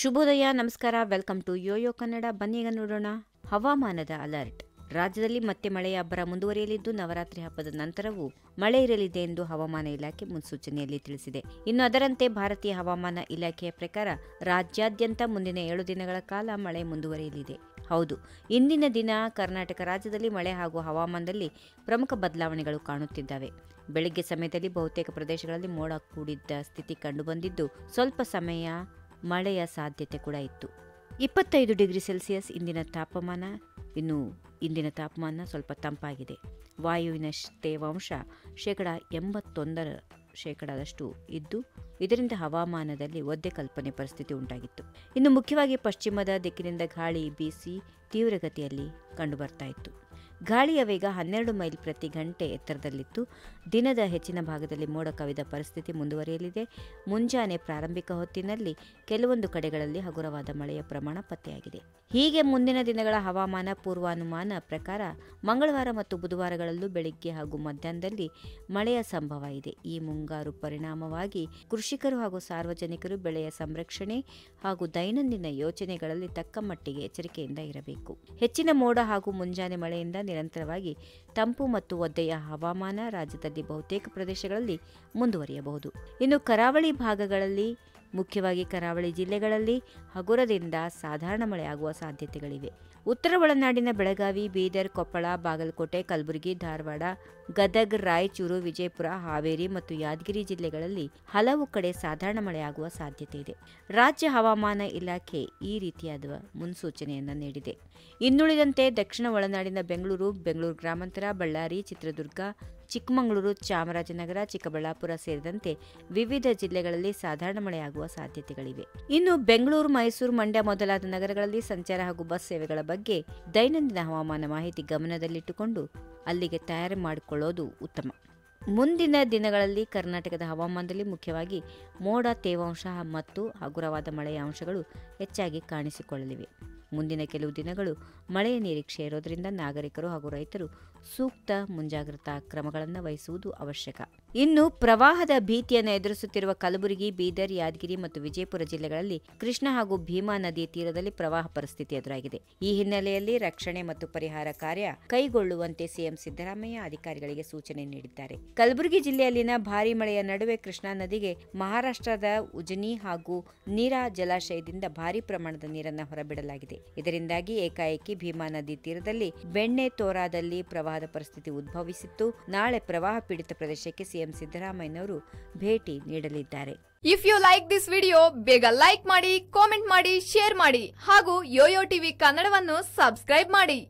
ಶುಭೋದಯ, ನಮಸ್ಕಾರ. Welcome to YoYo Kannada. ಬನ್ನೀಗ ನೋಡೋಣ ಹವಾಮಾನದ ಅಲರ್ಟ್. ರಾಜ್ಯದಲ್ಲಿ ಮತ್ತೆ ಮಳೆಯ ಅಬ್ಬರ ಮುಂದುವರಿಯಲಿದ್ದು, ನವರಾತ್ರಿ ಹಬ್ಬದ ನಂತರವೂ ಮಳೆ ಇರಲಿದೆ ಎಂದು ಹವಾಮಾನ ಇಲಾಖೆ ಮುನ್ಸೂಚನೆಯಲ್ಲಿ ತಿಳಿಸಿದೆ. ಇನ್ನು ಅದರಂತೆ ಭಾರತೀಯ ಹವಾಮಾನ ಇಲಾಖೆಯ ಪ್ರಕಾರ ರಾಜ್ಯಾದ್ಯಂತ ಮುಂದಿನ 7 ದಿನಗಳ ಕಾಲ ಮಳೆ ಮುಂದುವರಿಯಲಿದೆ. ಹೌದು, ಇಂದಿನ ದಿನ ಕರ್ನಾಟಕ ರಾಜ್ಯದಲ್ಲಿ ಮಳೆ ಹಾಗೂ ಹವಾಮಾನದಲ್ಲಿ ಪ್ರಮುಖ ಬದಲಾವಣೆಗಳು ಕಾಣುತ್ತಿದ್ದಾವೆ. ಬೆಳಗ್ಗೆ ಸಮಯದಲ್ಲಿ ಬಹುತೇಕ ಪ್ರದೇಶಗಳಲ್ಲಿ ಮೋಡ ಕೂಡಿದ್ದ ಸ್ಥಿತಿ ಕಂಡುಬಂದಿದ್ದು, ಸ್ವಲ್ಪ ಸಮಯ ಮಳೆಯ ಸಾಧ್ಯತೆ ಕೂಡ ಇತ್ತು. 25 ಡಿಗ್ರಿ ಸೆಲ್ಸಿಯಸ್ ಇಂದಿನ ತಾಪಮಾನ. ಇನ್ನು ಇಂದಿನ ತಾಪಮಾನ ಸ್ವಲ್ಪ ತಂಪಾಗಿದೆ. ವಾಯುವಿನ ತೇವಾಂಶ 81% ಇದ್ದು, ಇದರಿಂದ ಹವಾಮಾನದಲ್ಲಿ ಒದ್ದೆ ಕಲ್ಪನೆ ಪರಿಸ್ಥಿತಿ ಉಂಟಾಗಿತ್ತು. ಇನ್ನು ಮುಖ್ಯವಾಗಿ ಪಶ್ಚಿಮದ ದಿಕ್ಕಿನಿಂದ ಗಾಳಿ ಬೀಸಿ ತೀವ್ರಗತಿಯಲ್ಲಿ ಕಂಡುಬರ್ತಾ ಇತ್ತು. ಗಾಳಿಯ ವೇಗ 12 ಮೈಲ್ ಪ್ರತಿ ಗಂಟೆ ಎತ್ತರದಲ್ಲಿತ್ತು. ದಿನದ ಹೆಚ್ಚಿನ ಭಾಗದಲ್ಲಿ ಮೋಡ ಕವಿದ ಪರಿಸ್ಥಿತಿ ಮುಂದುವರಿಯಲಿದೆ. ಮುಂಜಾನೆ ಪ್ರಾರಂಭಿಕ ಹೊತ್ತಿನಲ್ಲಿ ಕೆಲವೊಂದು ಕಡೆಗಳಲ್ಲಿ ಹಗುರವಾದ ಮಳೆಯ ಪ್ರಮಾಣ ಪತ್ತೆಯಾಗಿದೆ. ಹೀಗೆ ಮುಂದಿನ ದಿನಗಳ ಹವಾಮಾನ ಪೂರ್ವಾನುಮಾನ ಪ್ರಕಾರ ಮಂಗಳವಾರ ಮತ್ತು ಬುಧವಾರಗಳಲ್ಲೂ ಬೆಳಿಗ್ಗೆ ಹಾಗೂ ಮಧ್ಯಾಹ್ನದಲ್ಲಿ ಮಳೆಯ ಸಂಭವ ಇದೆ. ಈ ಮುಂಗಾರು ಪರಿಣಾಮವಾಗಿ ಕೃಷಿಕರು ಹಾಗೂ ಸಾರ್ವಜನಿಕರು ಬೆಳೆಯ ಸಂರಕ್ಷಣೆ ಹಾಗೂ ದೈನಂದಿನ ಯೋಚನೆಗಳಲ್ಲಿ ತಕ್ಕ ಮಟ್ಟಿಗೆ ಎಚ್ಚರಿಕೆಯಿಂದ ಇರಬೇಕು. ಹೆಚ್ಚಿನ ಮೋಡ ಹಾಗೂ ಮುಂಜಾನೆ ಮಳೆಯಿಂದ ನಿರಂತರವಾಗಿ ತಂಪು ಮತ್ತು ಒದ್ದೆಯ ಹವಾಮಾನ ರಾಜ್ಯದಲ್ಲಿ ಬಹುತೇಕ ಪ್ರದೇಶಗಳಲ್ಲಿ ಮುಂದುವರಿಯಬಹುದು. ಇನ್ನು ಕರಾವಳಿ ಭಾಗಗಳಲ್ಲಿ, ಮುಖ್ಯವಾಗಿ ಕರಾವಳಿ ಜಿಲ್ಲೆಗಳಲ್ಲಿ ಹಗುರದಿಂದ ಸಾಧಾರಣ ಮಳೆಯಾಗುವ ಸಾಧ್ಯತೆಗಳಿವೆ. ಉತ್ತರ ಒಳನಾಡಿನ ಬೆಳಗಾವಿ, ಬೀದರ್, ಕೊಪ್ಪಳ, ಬಾಗಲಕೋಟೆ, ಕಲಬುರಗಿ, ಧಾರವಾಡ, ಗದಗ್, ರಾಯಚೂರು, ವಿಜಯಪುರ, ಹಾವೇರಿ ಮತ್ತು ಯಾದಗಿರಿ ಜಿಲ್ಲೆಗಳಲ್ಲಿ ಹಲವು ಕಡೆ ಸಾಧಾರಣ ಮಳೆಯಾಗುವ ಸಾಧ್ಯತೆ ಇದೆ. ರಾಜ್ಯ ಹವಾಮಾನ ಇಲಾಖೆ ಈ ರೀತಿಯಾದ ಮುನ್ಸೂಚನೆಯನ್ನು ನೀಡಿದೆ. ಇನ್ನುಳಿದಂತೆ ದಕ್ಷಿಣ ಒಳನಾಡಿನ ಬೆಂಗಳೂರು ಗ್ರಾಮಾಂತರ, ಬಳ್ಳಾರಿ, ಚಿತ್ರದುರ್ಗ, ಚಿಕ್ಕಮಗಳೂರು, ಚಾಮರಾಜನಗರ, ಚಿಕ್ಕಬಳ್ಳಾಪುರ ಸೇರಿದಂತೆ ವಿವಿಧ ಜಿಲ್ಲೆಗಳಲ್ಲಿ ಸಾಧಾರಣ ಮಳೆಯಾಗುವ ಸಾಧ್ಯತೆಗಳಿವೆ. ಇನ್ನು ಬೆಂಗಳೂರು, ಮೈಸೂರು, ಮಂಡ್ಯ ಮೊದಲಾದ ನಗರಗಳಲ್ಲಿ ಸಂಚಾರ ಹಾಗೂ ಬಸ್ ಸೇವೆಗಳ ಬಗ್ಗೆ ದೈನಂದಿನ ಹವಾಮಾನ ಮಾಹಿತಿ ಗಮನದಲ್ಲಿಟ್ಟುಕೊಂಡು ಅಲ್ಲಿಗೆ ತಯಾರಿ ಮಾಡಿಕೊಳ್ಳೋದು ಉತ್ತಮ. ಮುಂದಿನ ದಿನಗಳಲ್ಲಿ ಕರ್ನಾಟಕದ ಹವಾಮಾನದಲ್ಲಿ ಮುಖ್ಯವಾಗಿ ಮೋಡ ತೇವಾಂಶ ಮತ್ತು ಹಗುರವಾದ ಮಳೆಯ ಅಂಶಗಳು ಹೆಚ್ಚಾಗಿ ಕಾಣಿಸಿಕೊಳ್ಳಲಿವೆ. ಮುಂದಿನ ಕೆಲವು ದಿನಗಳು ಮಳೆಯ ನಿರೀಕ್ಷೆ ಇರೋದರಿಂದ ನಾಗರಿಕರು ಹಾಗೂ ರೈತರು ಸೂಕ್ತ ಮುಂಜಾಗ್ರತಾ ಕ್ರಮಗಳನ್ನು ವಹಿಸುವುದು ಅವಶ್ಯಕ. ಇನ್ನು ಪ್ರವಾಹದ ಭೀತಿಯನ್ನು ಎದುರಿಸುತ್ತಿರುವ ಕಲಬುರಗಿ, ಬೀದರ್, ಯಾದಗಿರಿ ಮತ್ತು ವಿಜಯಪುರ ಜಿಲ್ಲೆಗಳಲ್ಲಿ ಕೃಷ್ಣಾ ಹಾಗೂ ಭೀಮಾ ನದಿ ತೀರದಲ್ಲಿ ಪ್ರವಾಹ ಪರಿಸ್ಥಿತಿ ಎದುರಾಗಿದೆ. ಈ ಹಿನ್ನೆಲೆಯಲ್ಲಿ ರಕ್ಷಣೆ ಮತ್ತು ಪರಿಹಾರ ಕಾರ್ಯ ಕೈಗೊಳ್ಳುವಂತೆ ಸಿಎಂ ಸಿದ್ದರಾಮಯ್ಯ ಅಧಿಕಾರಿಗಳಿಗೆ ಸೂಚನೆ ನೀಡಿದ್ದಾರೆ. ಕಲಬುರಗಿ ಜಿಲ್ಲೆಯಲ್ಲಿನ ಭಾರೀ ಮಳೆಯ ನಡುವೆ ಕೃಷ್ಣಾ ನದಿಗೆ ಮಹಾರಾಷ್ಟ್ರದ ಉಜನಿ ಹಾಗೂ ನೀರಾ ಜಲಾಶಯದಿಂದ ಭಾರೀ ಪ್ರಮಾಣದ ನೀರನ್ನು ಹೊರಬಿಡಲಾಗಿದೆ. ಇದರಿಂದಾಗಿ ಏಕಾಏಕಿ ಭೀಮಾ ನದಿ ತೀರದಲ್ಲಿ ಬೆಣ್ಣೆತೋರಾದಲ್ಲಿ ಪ್ರವಾಹದ ಪರಿಸ್ಥಿತಿ ಉದ್ಭವಿಸಿತ್ತು. ನಾಳೆ ಪ್ರವಾಹ ಪೀಡಿತ ಪ್ರದೇಶಕ್ಕೆ ಸಿಎಂ ಸಿದ್ದರಾಮಯ್ಯನವರು ಭೇಟಿ ನೀಡಲಿದ್ದಾರೆ. If you like this video, ಬೇಗ ಲೈಕ್ ಮಾಡಿ, ಕಾಮೆಂಟ್ ಮಾಡಿ, ಶೇರ್ ಮಾಡಿ ಹಾಗೂ ಯೋಯೋ ಟಿವಿ ಕನ್ನಡವನ್ನು ಸಬ್ಸ್ಕ್ರೈಬ್ ಮಾಡಿ.